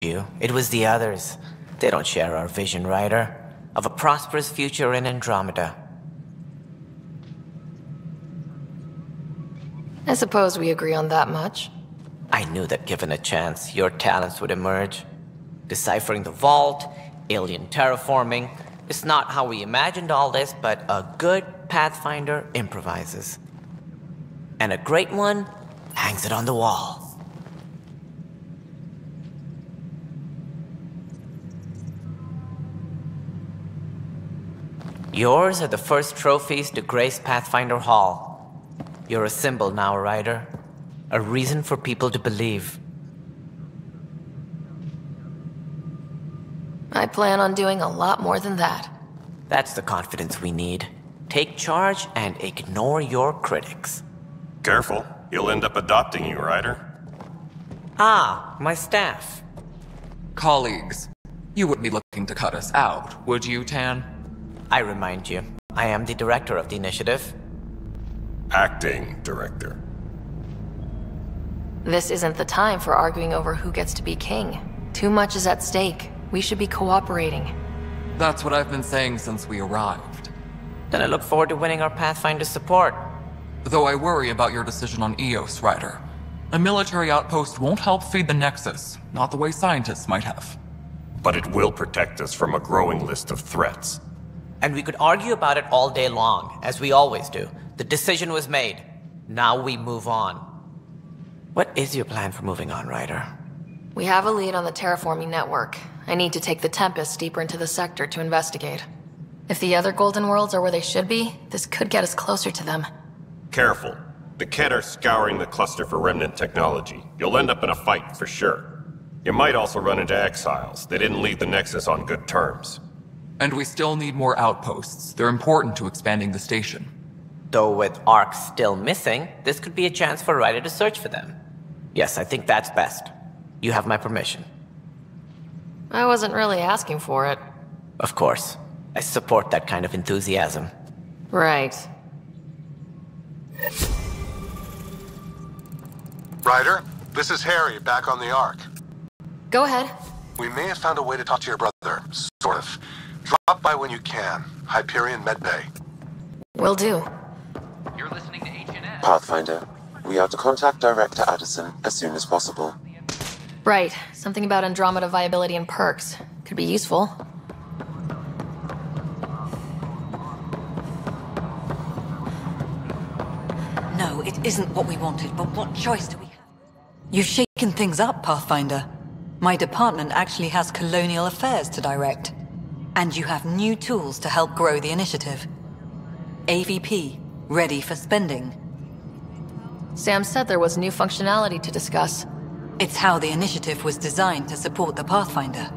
you. It was the others. They don't share our vision, Ryder, of a prosperous future in Andromeda. I suppose we agree on that much. I knew that given a chance, your talents would emerge. Deciphering the vault, alien terraforming. It's not how we imagined all this, but a good Pathfinder improvises. And a great one hangs it on the wall. Yours are the first trophies to grace Pathfinder Hall. You're a symbol now, Ryder. A reason for people to believe. I plan on doing a lot more than that. That's the confidence we need. Take charge and ignore your critics. Careful, he'll end up adopting you, Ryder. Ah, my staff. Colleagues, you wouldn't be looking to cut us out, would you, Tan? I remind you, I am the director of the initiative. Acting director. This isn't the time for arguing over who gets to be king. Too much is at stake. We should be cooperating. That's what I've been saying since we arrived. Then I look forward to winning our Pathfinder support. Though I worry about your decision on Eos, Ryder. A military outpost won't help feed the Nexus, not the way scientists might have. But it will protect us from a growing list of threats. And we could argue about it all day long, as we always do. The decision was made. Now we move on. What is your plan for moving on, Ryder? We have a lead on the terraforming network. I need to take the Tempest deeper into the sector to investigate. If the other Golden Worlds are where they should be, this could get us closer to them. Careful. The Kett are scouring the cluster for remnant technology. You'll end up in a fight, for sure. You might also run into exiles. They didn't leave the Nexus on good terms. And we still need more outposts. They're important to expanding the station. Though with Ark still missing, this could be a chance for Ryder to search for them. Yes, I think that's best. You have my permission. I wasn't really asking for it. Of course. I support that kind of enthusiasm. Right. Ryder, this is Harry, back on the Ark. Go ahead. We may have found a way to talk to your brother, sort of. Drop by when you can. Hyperion Medbay. Will do. You're listening to HNS. Pathfinder, we are to contact Director Addison as soon as possible. Right. Something about Andromeda viability and perks. Could be useful. No, it isn't what we wanted, but what choice do we have? You've shaken things up, Pathfinder. My department actually has colonial affairs to direct. And you have new tools to help grow the initiative. AVP, ready for spending. Sam said there was new functionality to discuss. It's how the initiative was designed to support the Pathfinder.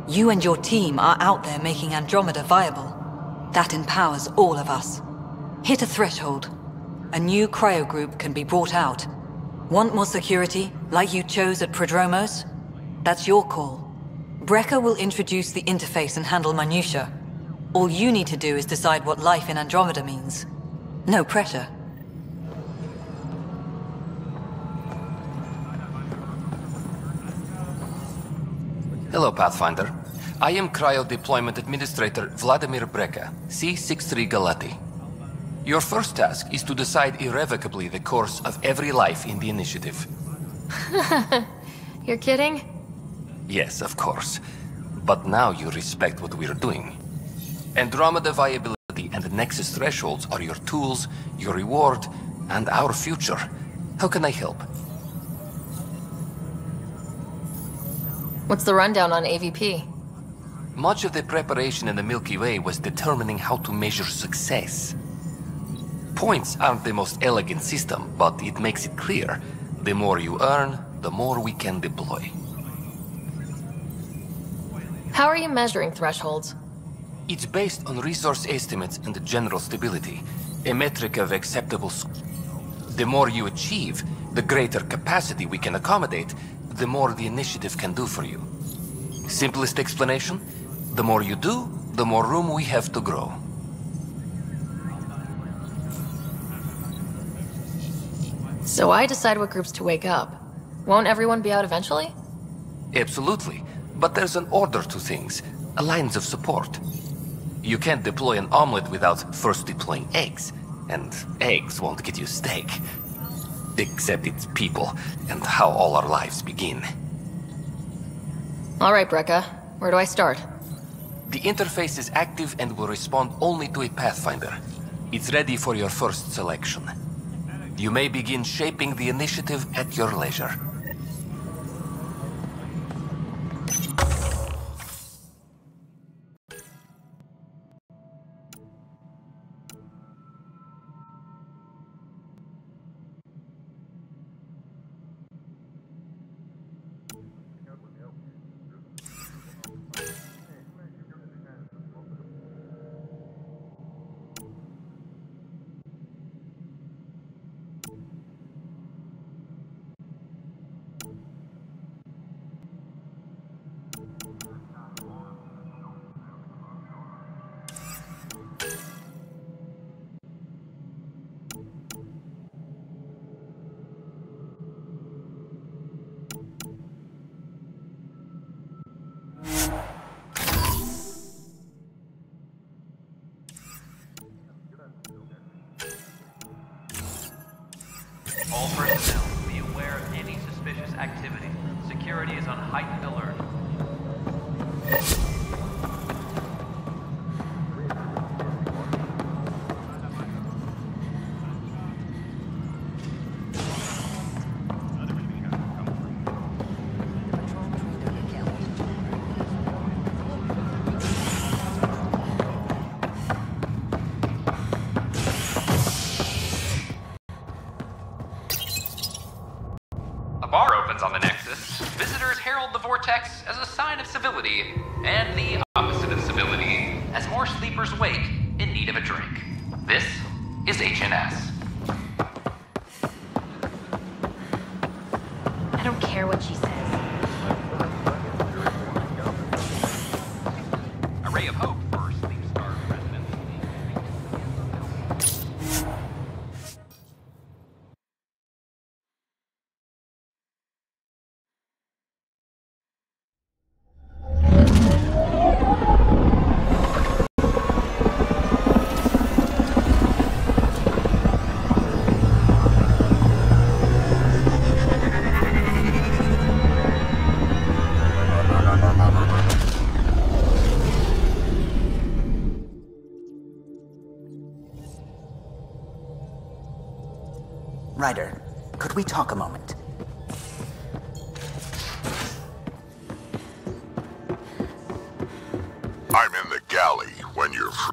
You and your team are out there making Andromeda viable. That empowers all of us. Hit a threshold. A new cryo group can be brought out. Want more security, like you chose at Prodromos? That's your call. Brecker will introduce the interface and handle minutiae. All you need to do is decide what life in Andromeda means. No pressure. Hello, Pathfinder. I am Cryo Deployment Administrator Vladimir Breca, C-63 Galati. Your first task is to decide irrevocably the course of every life in the initiative. You're kidding? Yes, of course. But now you respect what we're doing. Andromeda viability and the Nexus thresholds are your tools, your reward, and our future. How can I help? What's the rundown on AVP? Much of the preparation in the Milky Way was determining how to measure success. Points aren't the most elegant system, but it makes it clear. The more you earn, the more we can deploy. How are you measuring thresholds? It's based on resource estimates and general stability, a metric of acceptable. The more you achieve, the greater capacity we can accommodate, the more the initiative can do for you. Simplest explanation, the more you do, the more room we have to grow. So I decide what groups to wake up. Won't everyone be out eventually? Absolutely. But there's an order to things. Lines of support. You can't deploy an omelet without first deploying eggs. And eggs won't get you steak. Except it's people, and how all our lives begin. All right, Brekka. Where do I start? The interface is active and will respond only to a Pathfinder. It's ready for your first selection. You may begin shaping the initiative at your leisure. All personnel, be aware of any suspicious activity. Security is on heightened alert. A bar opens on the Nexus. Visitors herald the vortex as a sign of civility, and the opposite of civility, as more sleepers wake in need of a drink. This is HNS. I don't care what she says. A ray of hope for sleep-starved residents. Ryder, could we talk a moment? I'm in the galley when you're free.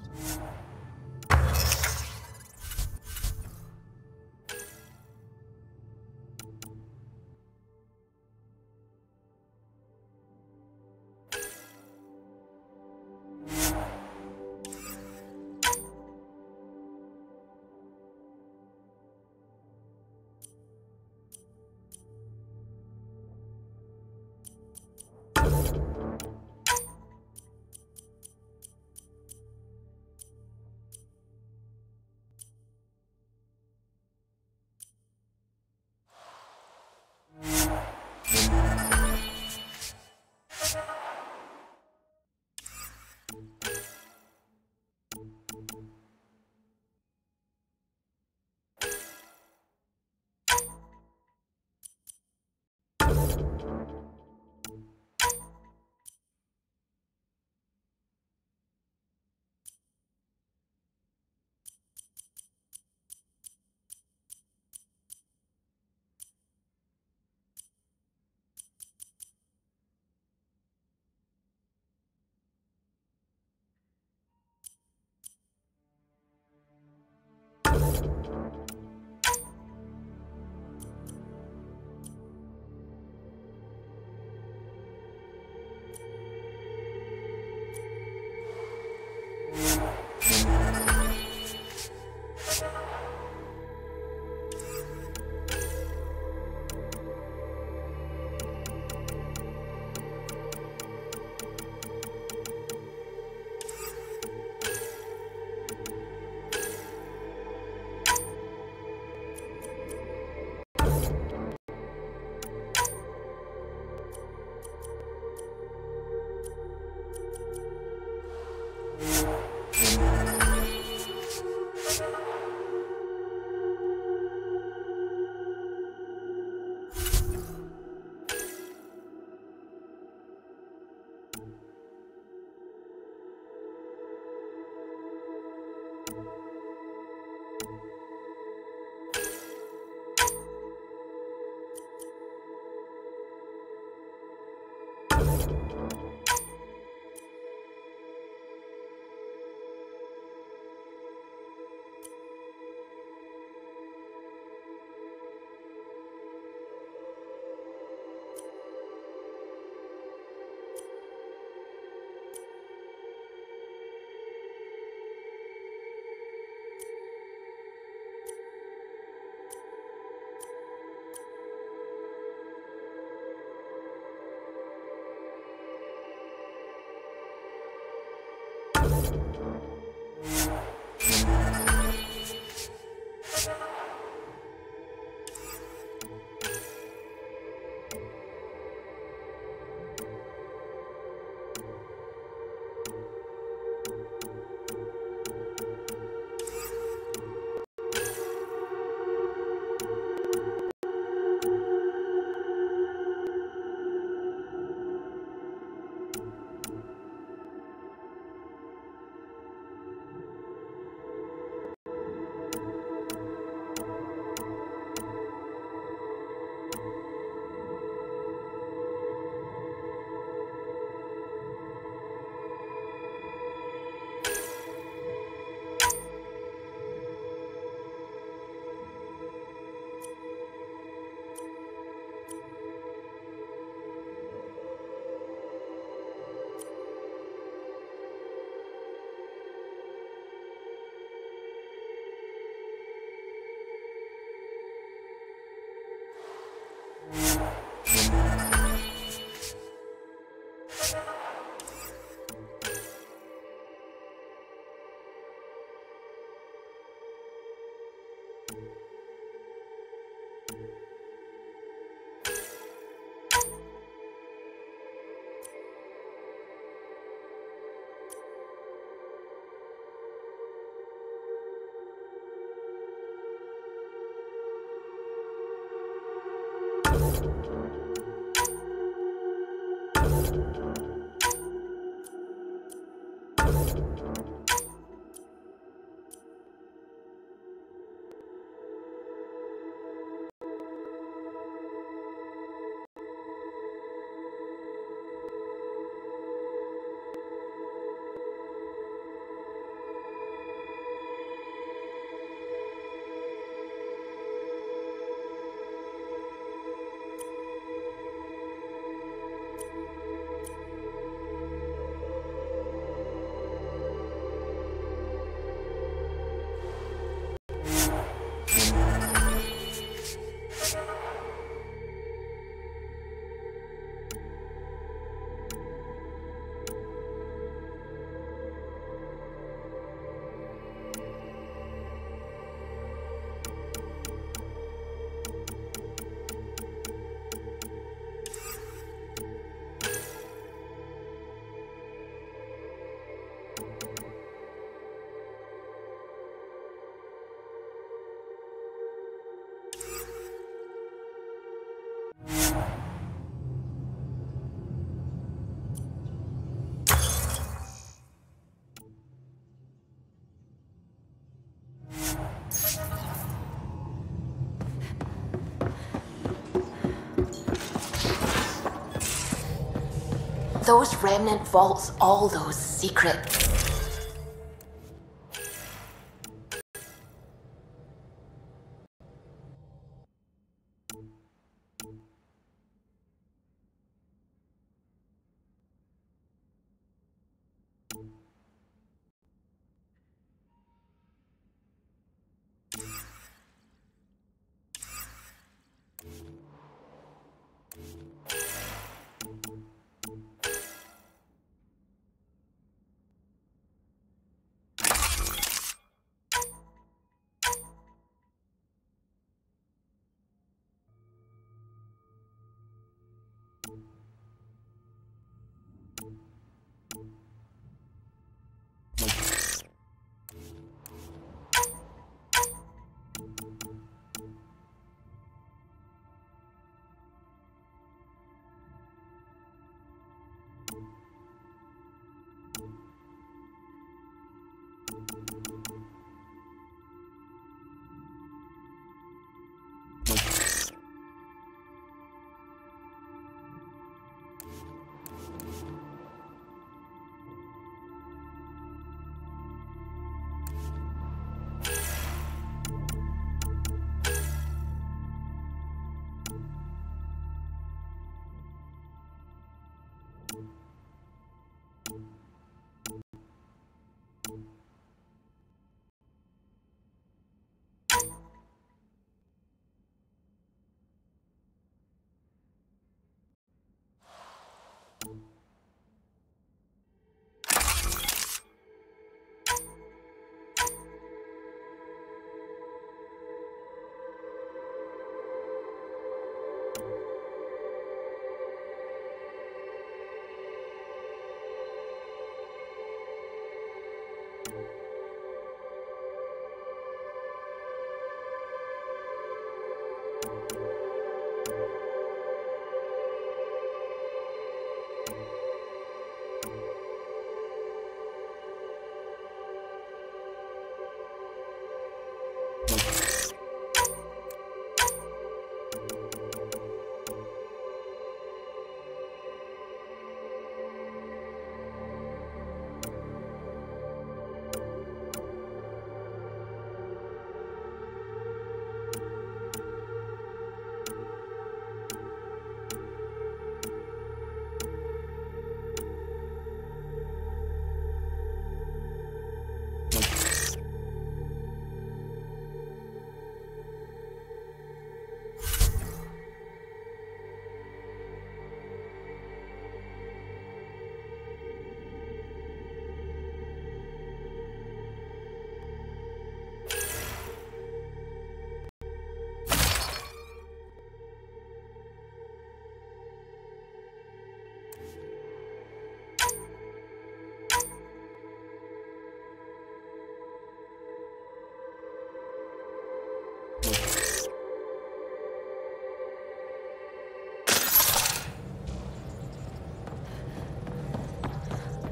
Those remnant vaults, all those secret...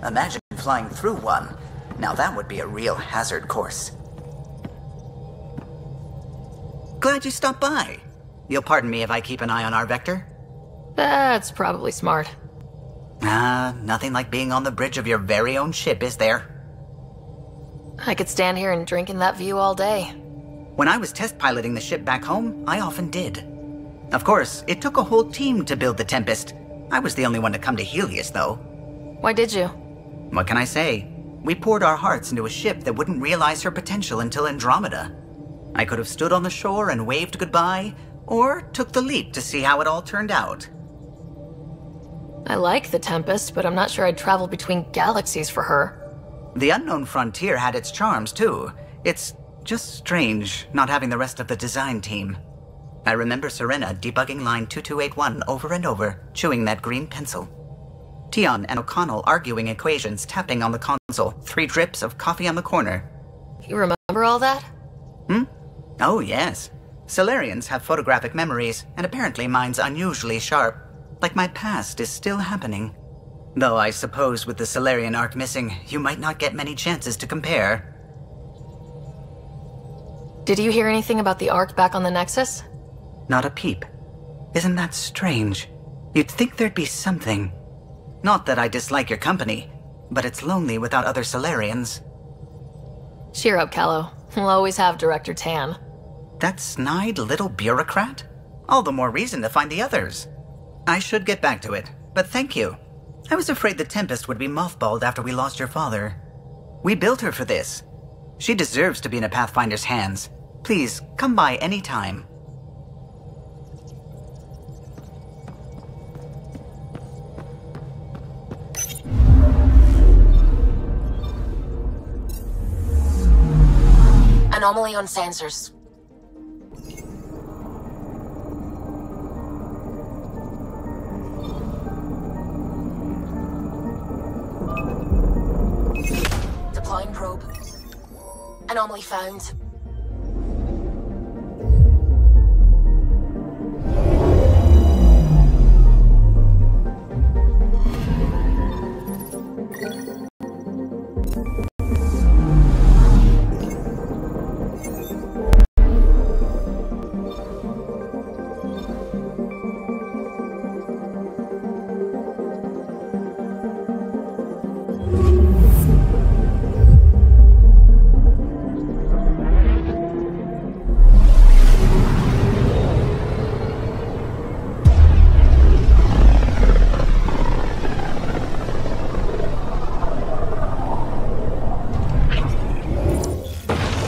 Imagine flying through one. Now that would be a real hazard course. Glad you stopped by. You'll pardon me if I keep an eye on our vector? That's probably smart. Nothing like being on the bridge of your very own ship, is there? I could stand here and drink in that view all day. When I was test piloting the ship back home, I often did. Of course, it took a whole team to build the Tempest. I was the only one to come to Helios, though. Why did you? What can I say? We poured our hearts into a ship that wouldn't realize her potential until Andromeda. I could have stood on the shore and waved goodbye, or took the leap to see how it all turned out. I like the Tempest, but I'm not sure I'd travel between galaxies for her. The unknown frontier had its charms, too. It's just strange not having the rest of the design team. I remember Serena debugging line 2281 over and over, chewing that green pencil. Tion and O'Connell arguing equations, tapping on the console, 3 drips of coffee on the corner. You remember all that? Oh, yes. Solarians have photographic memories, and apparently mine's unusually sharp. Like my past is still happening. Though I suppose with the Solarian arc missing, you might not get many chances to compare. Did you hear anything about the arc back on the Nexus? Not a peep. Isn't that strange? You'd think there'd be something. Not that I dislike your company, but it's lonely without other Solarians. Cheer up, Callow. We'll always have Director Tan. That snide little bureaucrat? All the more reason to find the others. I should get back to it, but thank you. I was afraid the Tempest would be mothballed after we lost your father. We built her for this. She deserves to be in a Pathfinder's hands. Please, come by any time. Anomaly on sensors. Deploying probe. Anomaly found.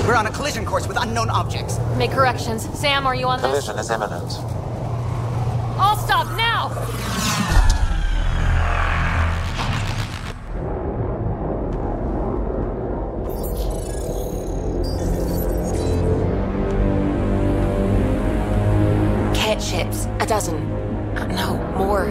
We're on a collision course with unknown objects. Make corrections. Sam, are you on this? Collision is imminent. I'll stop now! Cat ships. 12. No, more.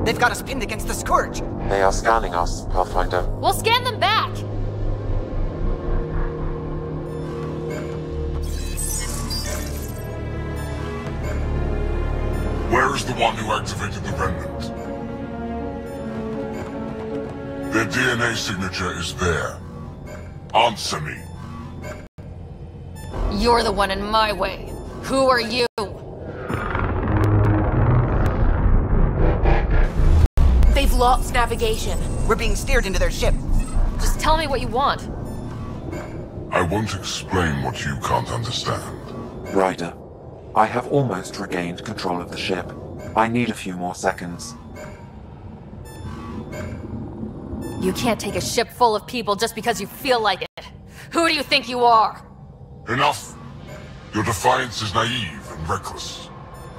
They've got us pinned against the Scourge. They are scanning us, Pathfinder. We'll scan them back! Where is the one who activated the remnant? Their DNA signature is there. Answer me. You're the one in my way. Who are you? They've lost navigation. We're being steered into their ship. Just tell me what you want. I won't explain what you can't understand. Ryder, I have almost regained control of the ship. I need a few more seconds. You can't take a ship full of people just because you feel like it. Who do you think you are? Enough! Your defiance is naive and reckless.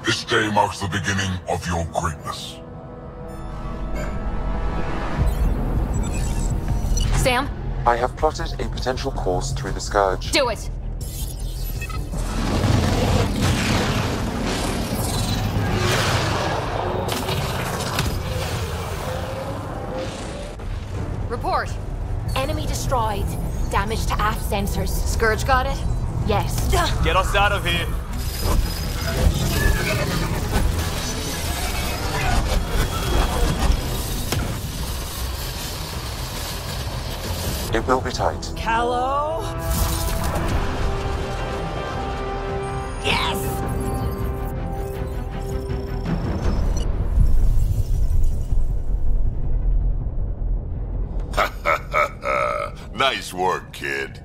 This day marks the beginning of your greatness. Sam? I have plotted a potential course through the Scourge. Do it! Report. Enemy destroyed. Damage to aft sensors. Scourge got it? Yes. Get us out of here. It will be tight. Callow? Yes! Nice work, kid.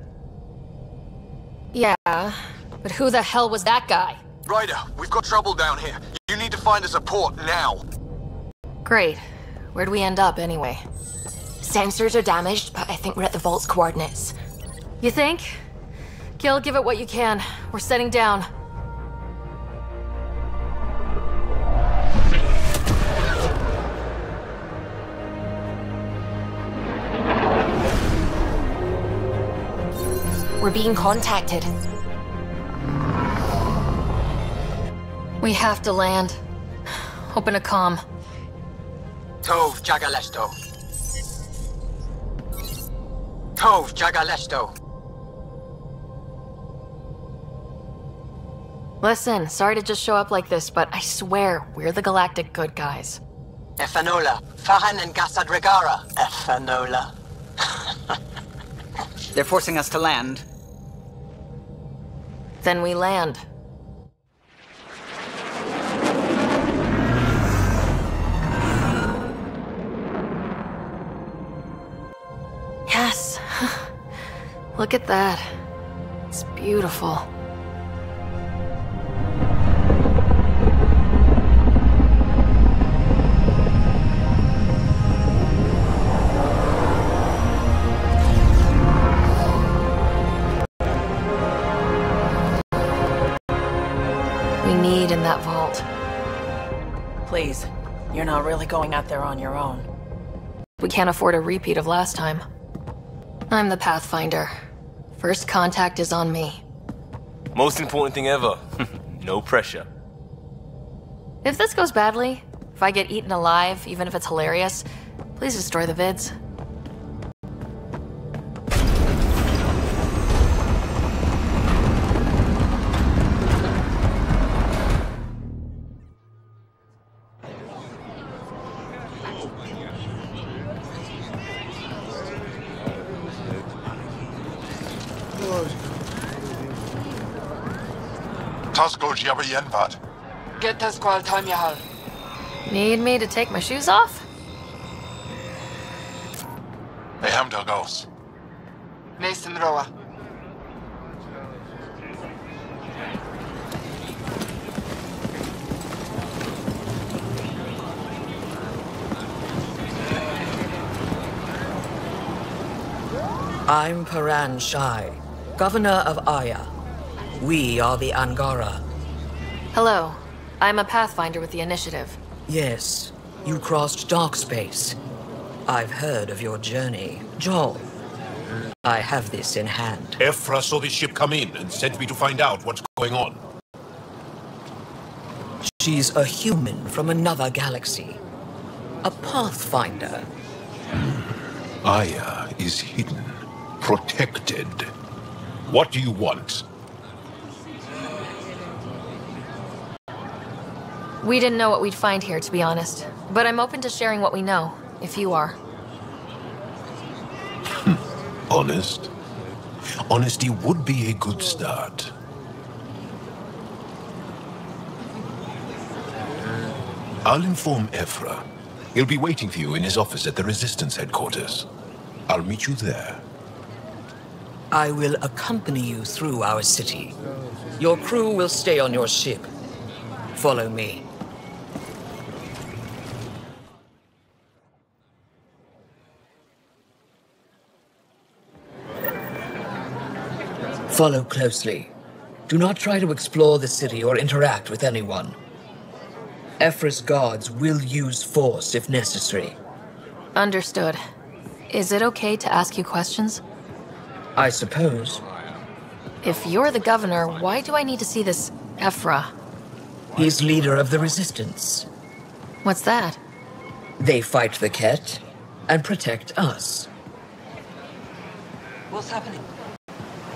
Yeah, but who the hell was that guy? Ryder, we've got trouble down here. You need to find us a port now. Great. Where'd we end up anyway? Sensors are damaged, but I think we're at the vault's coordinates. You think? Gil, give it what you can. We're setting down. We're being contacted. We have to land. Open a comm. Tov Jagalesto. Tov Jagalesto. Listen, sorry to just show up like this, but I swear, we're the galactic good guys. Efanola. Fahan and Gasadregara. Efanola. They're forcing us to land. Then we land. Yes. Look at that. It's beautiful. We need in that vault. Please, you're not really going out there on your own. We can't afford a repeat of last time. I'm the Pathfinder. First contact is on me. Most important thing ever. No pressure. If this goes badly, if I get eaten alive, even if it's hilarious, please destroy the vids. Tasco Jabayenvat. Get us qual time yahal. Need me to take my shoes off? Eham Delgos. Nathan Roa. I'm Paran Shai, Governor of Aya. We are the Angara. Hello. I'm a Pathfinder with the Initiative. Yes, you crossed dark space. I've heard of your journey. Joel, I have this in hand. Ephra saw this ship come in and sent me to find out what's going on. She's a human from another galaxy. A Pathfinder. Aya is hidden, protected. What do you want? We didn't know what we'd find here, to be honest. But I'm open to sharing what we know, if you are. Honest? Honesty would be a good start. I'll inform Ephra. He'll be waiting for you in his office at the Resistance headquarters. I'll meet you there. I will accompany you through our city. Your crew will stay on your ship. Follow me. Follow closely. Do not try to explore the city or interact with anyone. Ephra's guards will use force if necessary. Understood. Is it okay to ask you questions? I suppose. If you're the governor, why do I need to see this Ephra? He's leader of the Resistance. What's that? They fight the Ket and protect us. What's happening?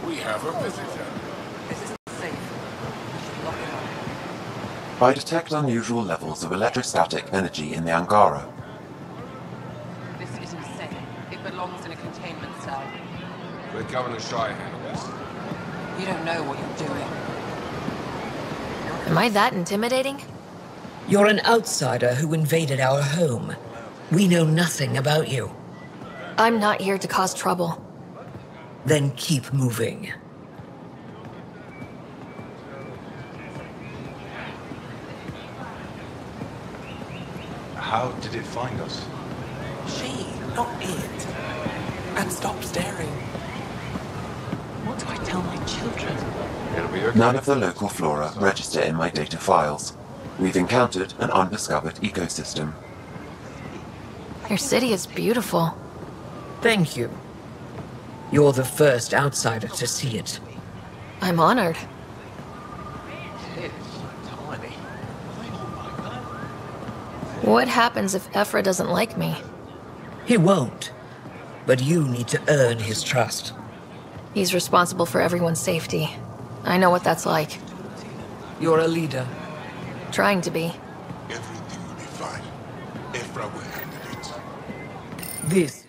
We have a visitor. This isn't safe. We should lock it up. I detect unusual levels of electrostatic energy in the Angara. This is insane. It belongs in a containment cell. Let Governor Shire handle this. You don't know what you're doing. Am I that intimidating? You're an outsider who invaded our home. We know nothing about you. I'm not here to cause trouble. Then keep moving. How did it find us? She, not it. And stop staring. What do I tell my children? It'll be okay. None of the local flora register in my data files. We've encountered an undiscovered ecosystem. Your city is beautiful. Thank you. You're the first outsider to see it. I'm honored. What happens if Ephra doesn't like me? He won't. But you need to earn his trust. He's responsible for everyone's safety. I know what that's like. You're a leader. Trying to be. Everything will be fine. Ephra will handle it. This.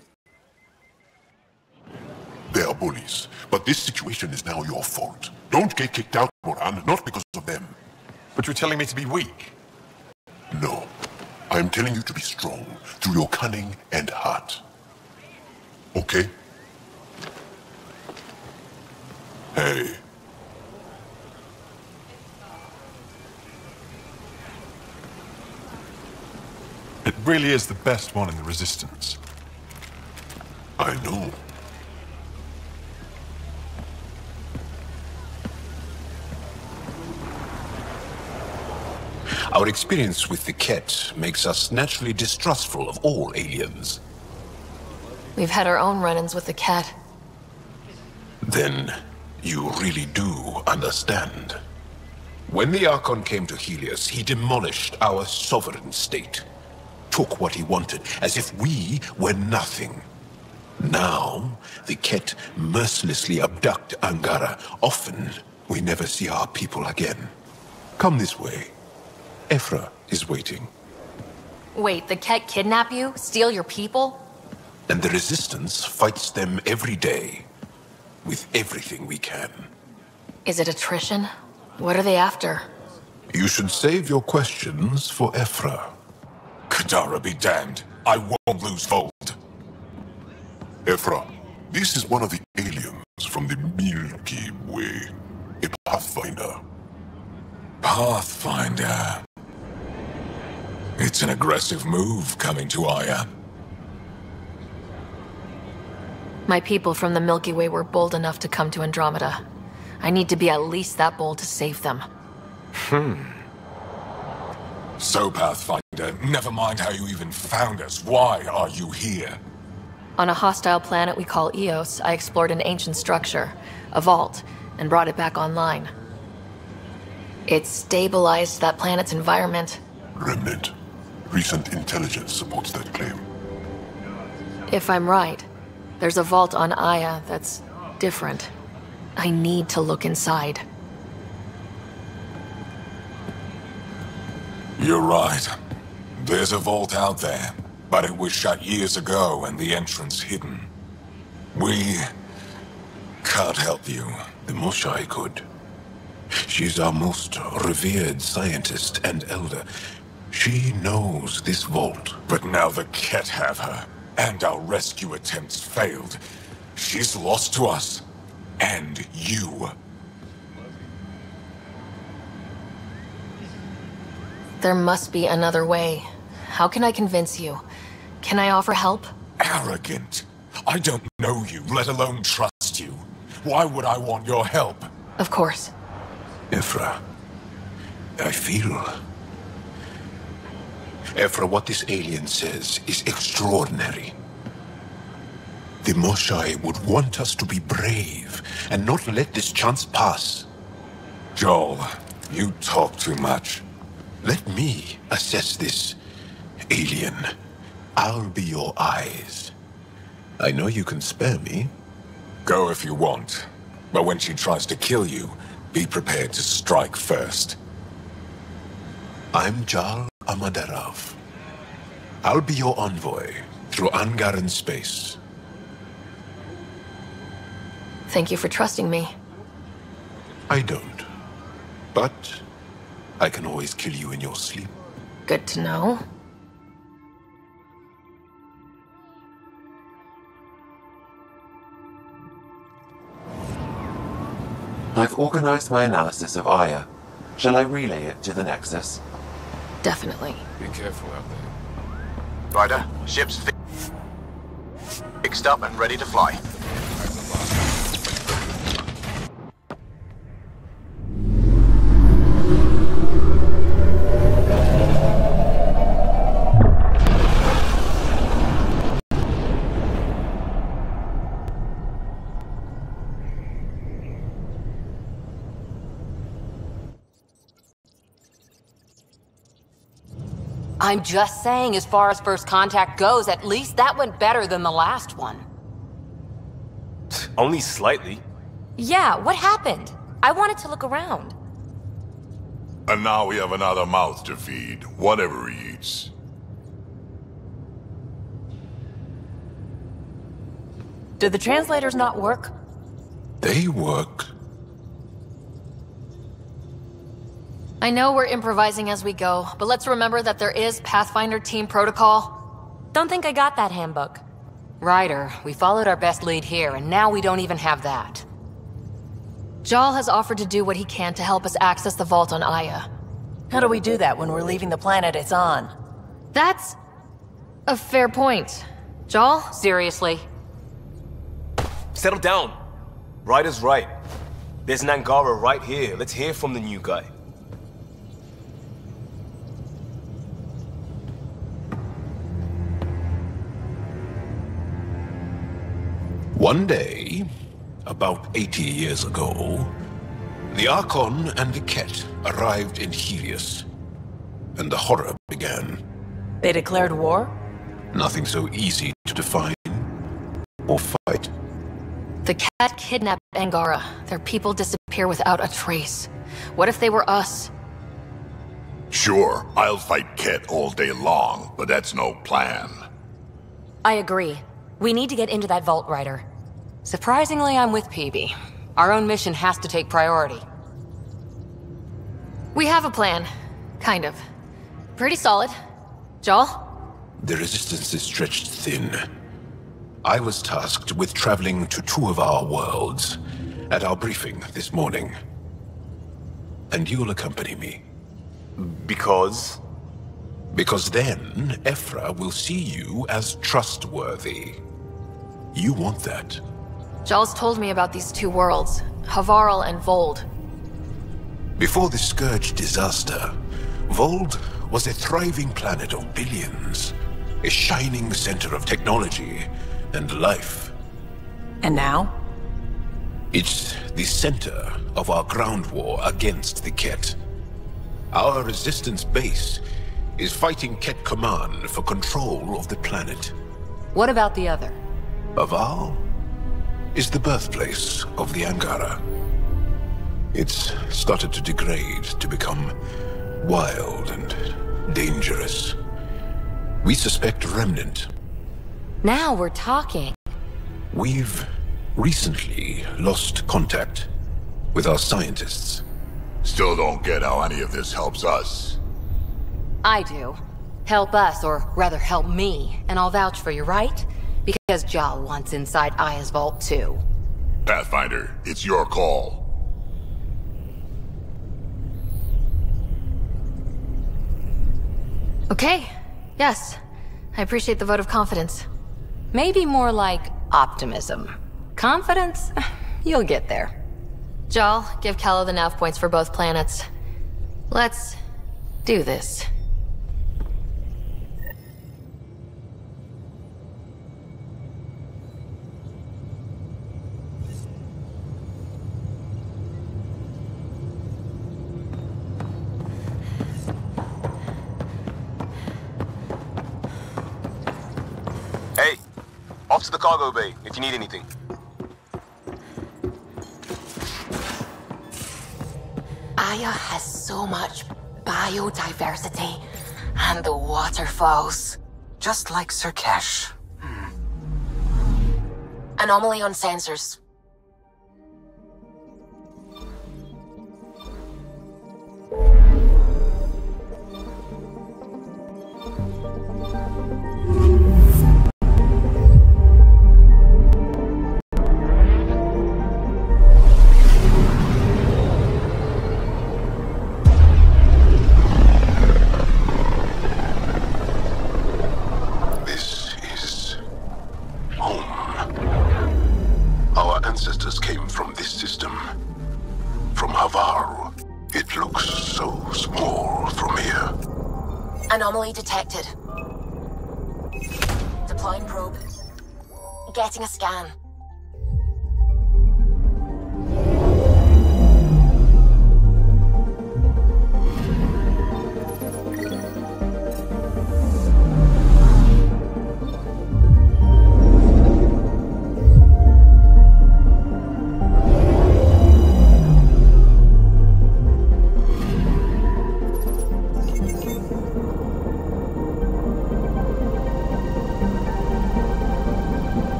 They are bullies, but this situation is now your fault. Don't get kicked out, Moran, not because of them. But you're telling me to be weak? No. I'm telling you to be strong through your cunning and heart. Okay? Hey. It really is the best one in the Resistance. I know. Our experience with the Ket makes us naturally distrustful of all aliens. We've had our own run-ins with the cat. Then you really do understand. When the Archon came to Helios, he demolished our sovereign state. Took what he wanted, as if we were nothing. Now, the Ket mercilessly abduct Angara. Often, we never see our people again. Come this way. Ephra is waiting. Wait, the Ket kidnap you? Steal your people? And the Resistance fights them every day. With everything we can. Is it attrition? What are they after? You should save your questions for Ephra. Kadara be damned. I won't lose Vold. Ephra, this is one of the aliens from the Milky Way. A Pathfinder. Pathfinder. It's an aggressive move coming to Aya. My people from the Milky Way were bold enough to come to Andromeda. I need to be at least that bold to save them. So, Pathfinder, never mind how you even found us. Why are you here? On a hostile planet we call Eos, I explored an ancient structure, a vault, and brought it back online. It stabilized that planet's environment. Remnant. Recent intelligence supports that claim. If I'm right, there's a vault on Aya that's different. I need to look inside. You're right. There's a vault out there, but it was shut years ago and the entrance hidden. We can't help you. The Moshai could. She's our most revered scientist and elder. She knows this vault. But now the Ket have her, and our rescue attempts failed. She's lost to us, and you. There must be another way. How can I convince you? Can I offer help? Arrogant. I don't know you, let alone trust you. Why would I want your help? Of course. Ephra, I feel... Ephra, what this alien says is extraordinary. The Moshai would want us to be brave and not let this chance pass. Joel, you talk too much. Let me assess this, alien. I'll be your eyes. I know you can spare me. Go if you want. But when she tries to kill you, be prepared to strike first. I'm Jal Amaderov. I'll be your envoy through Angaran space. Thank you for trusting me. I don't. But I can always kill you in your sleep. Good to know. I've organized my analysis of Aya. Shall I relay it to the Nexus? Definitely. Be careful out there. Ryder, ship's fixed up and ready to fly. I'm just saying, as far as first contact goes, at least that went better than the last one. Only slightly. Yeah, what happened? I wanted to look around. And now we have another mouth to feed, whatever he eats. Did the translators not work? They work. I know we're improvising as we go, but let's remember that there is Pathfinder team protocol. Don't think I got that handbook. Ryder, we followed our best lead here, and now we don't even have that. Jal has offered to do what he can to help us access the vault on Aya. How do we do that when we're leaving the planet it's on? That's a fair point. Jal? Seriously? Settle down. Ryder's right. There's an Angara right here. Let's hear from the new guy. One day, about 80 years ago, the Archon and the Ket arrived in Helios, and the horror began. They declared war? Nothing so easy to define or fight. The Ket kidnapped Angara. Their people disappear without a trace. What if they were us? Sure, I'll fight Ket all day long, but that's no plan. I agree. We need to get into that vault, Ryder. Surprisingly, I'm with PB. Our own mission has to take priority. We have a plan. Kind of. Pretty solid. Jal? The resistance is stretched thin. I was tasked with traveling to two of our worlds at our briefing this morning. And you'll accompany me. Because? Because then, Ephra will see you as trustworthy. You want that. Jal's told me about these two worlds, Havarl and Vold. Before the Scourge disaster, Vold was a thriving planet of billions. A shining center of technology and life. And now? It's the center of our ground war against the Ket. Our resistance base is fighting Ket Command for control of the planet. What about the other? Havarl is the birthplace of the Angara. It's started to degrade, to become wild and dangerous. We suspect Remnant. Now we're talking. We've recently lost contact with our scientists. Still don't get how any of this helps us. I do. Help us, or rather help me, and I'll vouch for you, right? Because Jal wants inside Aya's vault too. Pathfinder, it's your call. Okay. Yes. I appreciate the vote of confidence. Maybe more like optimism. Confidence? You'll get there. Jal, give Callow the nav points for both planets. Let's do this. Hey, off to the cargo bay if you need anything. Aya has so much biodiversity and the waterfalls. Just like Sirkesh. Anomaly on sensors. This is home. Our ancestors came from this system. From Havaru. It looks so small from here. Anomaly detected. Deploying probe. Getting a scan.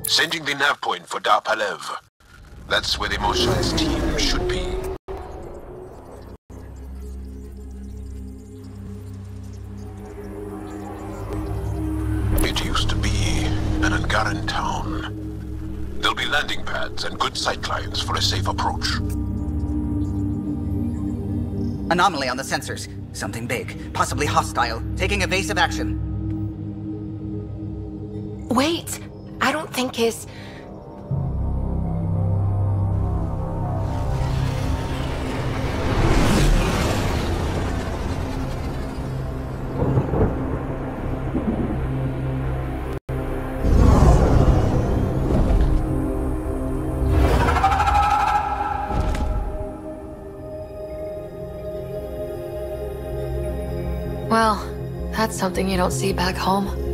Sending the nav point for Dar Palev. That's where the Mosha's team should be. It used to be an Angaran town. There'll be landing pads and good sight lines for a safe approach. Anomaly on the sensors. Something big, possibly hostile, taking evasive action. Wait! I don't think his... Well, that's something you don't see back home.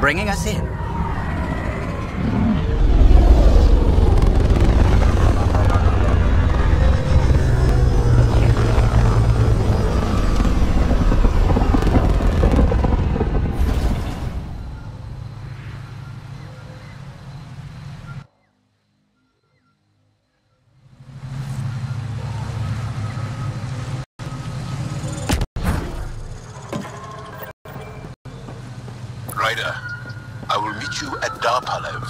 Bringing us in. Ryder, I will meet you at Dar Palev.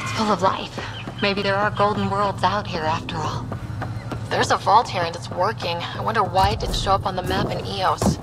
It's full of life. Maybe there are golden worlds out here after all. There's a vault here and it's working. I wonder why it didn't show up on the map in EOS.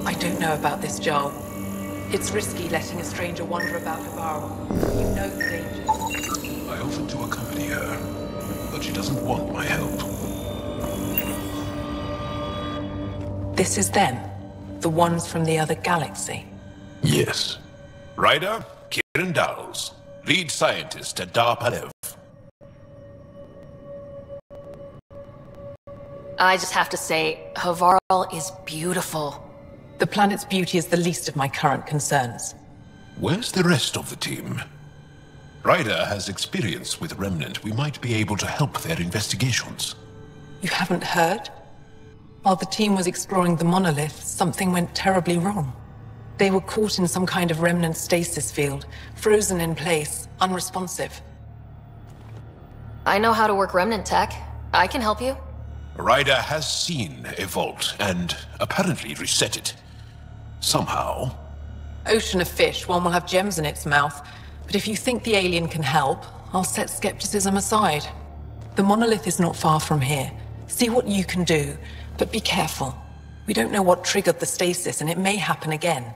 I don't know about this, Jarl. It's risky letting a stranger wander about Havaru. You know the dangers. I offered to accompany her, but she doesn't want my help. This is them? The ones from the other galaxy? Yes. Ryder, Kieran Dowles, lead scientist at Dar Palev. I just have to say, Havaru is beautiful. The planet's beauty is the least of my current concerns. Where's the rest of the team? Ryder has experience with Remnant. We might be able to help their investigations. You haven't heard? While the team was exploring the monolith, something went terribly wrong. They were caught in some kind of Remnant stasis field, frozen in place, unresponsive. I know how to work Remnant tech. I can help you. Ryder has seen a vault and apparently reset it. Somehow. Ocean of fish, one will have gems in its mouth. But if you think the alien can help, I'll set skepticism aside. The monolith is not far from here. See what you can do, but be careful. We don't know what triggered the stasis, and it may happen again.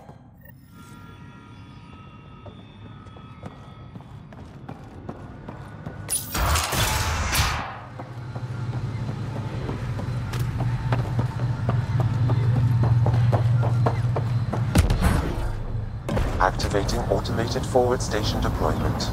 Activating automated forward station deployment.